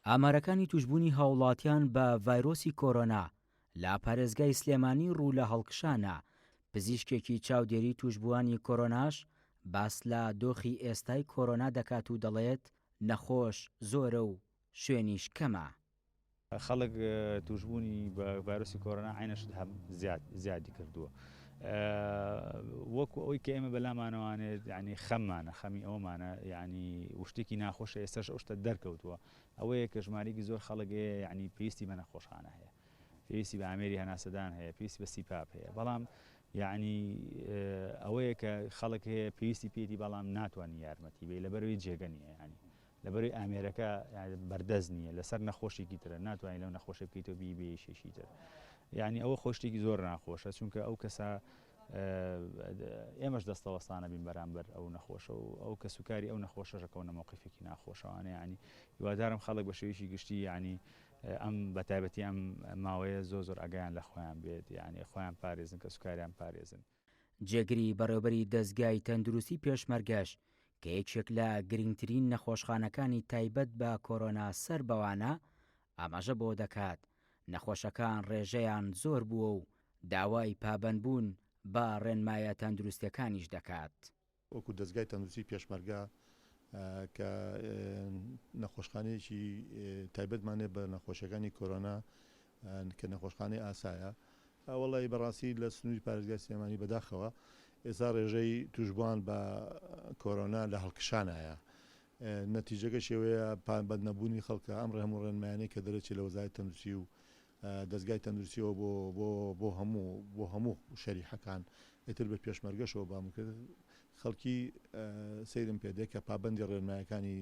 ئامارەکانی توشبوونی هاوڵاتیان بە ڤایرۆسی کۆرۆنا لە پارێزگای سلێمانی ڕوو لە هەڵکشانە. پزیشکێکی چاودێری توشبووانی کۆرۆناش باس لە دۆخی ئێستای کۆرۆنا دەکات و دەڵێت نەخۆش زۆرە و شوێنیش کەمە. خەڵک توشبوونی بە ڤایرۆسی کۆرۆنا عینەشت هەم زیادی کردووە. وەکو ئەوی کە ئێمە بەلامانەوانێت ینی خەمی ئەومانە ینی شتێکی ناخۆشە ئێستاش ئەو شتە دەرکەوتووە. ئەوەیە کە ژمارەیەکی زۆر خەڵکەیە ینی پێویستی بە نەخۆشخانە هەیە، پێویستی بە ئامێری هەناسەدان هەیە، پێویستی بە سیپاپ هەیە. بەڵام یعنی ئەوەیە کە خەڵک هەیە پێویستی پێتی بەڵام ناتوانانی یارمەتی بێ لەبەرەوەی جێگە نیە، ینی لەبەرەوەی ئامێرەکە بەردەست نییە لەسەر نەخۆشێکی ترە، ناتوانانی لەو نەخۆشە بکەیتەوە بێشێشی تر. یعنی ئەوە خۆشتێکی زۆر ناخۆشە، چونکە ئەو کەسە ئێمەش دەستەوەستانە بین بەرامبەر ئەو نەخۆشە و ئەو کە سوکاری ئەو نەخۆشەکەونە مووقفێکی ناخۆشەوانە. ینی هیوادارم خەڵک بە شێوەیەکی گشتی ینی ئەم بەتایبەتی ئەم ماوەیە زۆر ئەگەیان لە خۆیان بێت، ینی خۆیان پارێزن کە سوکاریان پارێزن. جێگری بەڕێوەبەری دەستگای تەندروستی پێشمەرگەش کە یەکێک لە گرنگترین نەخۆشخانەکانی تایبەت بە کۆرۆنا سەر بەوانە ئاماژە بۆ دەکات نەخۆشەکان ڕێژەیان زۆر بووە و داوای پابەندبوون بە ڕێنمایە تەندروستیەکانیش دەکات. وەکو دەستگای تەندروستی پێشمەرگە کە نەخۆشخانەیەکی تایبەتمانێ بە نەخۆشیەکانی کۆرۆنا کە نەخۆشخانەی ئاسایە، وەڵی بەڕاستی لە سنووری پارێزگای سلێمانی بەداخەوە ئێستا ڕێژەی توشبووان بە کۆرۆنا لە هەڵکشانایە. نەتیجەکە شێوەیە پابەندنەبوونی خەڵکە ئەم هەموو ڕێنمایانەی کە دەرەچێت لە وەزارەتی تەندروستی و دەستگای تەندروستیەوە بۆ هەموو شەریحەکان ئیتر بە پێشمەرگەشەوە بام کرد خەڵکی سەیرم پێدەیە کە پابەندی ڕێنمایەکانی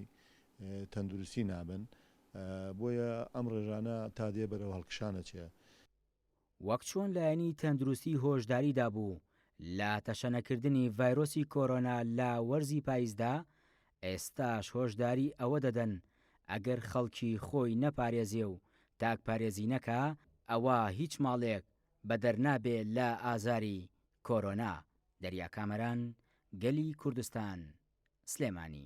تەندروستی نابن، بۆیە ئەم ڕێژانە تا دێ بەرەو هەڵکشانە چێ. وەک چۆن لایەنی تەندروستی هۆشداریدا بوو لە تەشەنەکردنی ڤایرۆسی کۆرۆنا لە وەرزی پاییزدا، ئێستاش هۆشداری ئەوە دەدەن ئەگەر خەڵکی خۆی نەپارێزێ و تاک پارێزی نەکا ئەوە هیچ ماڵێک بەدەرنابێ لە ئازاری کۆرۆنا. دەریا کامەران، گەلی کوردستان، سلێمانی.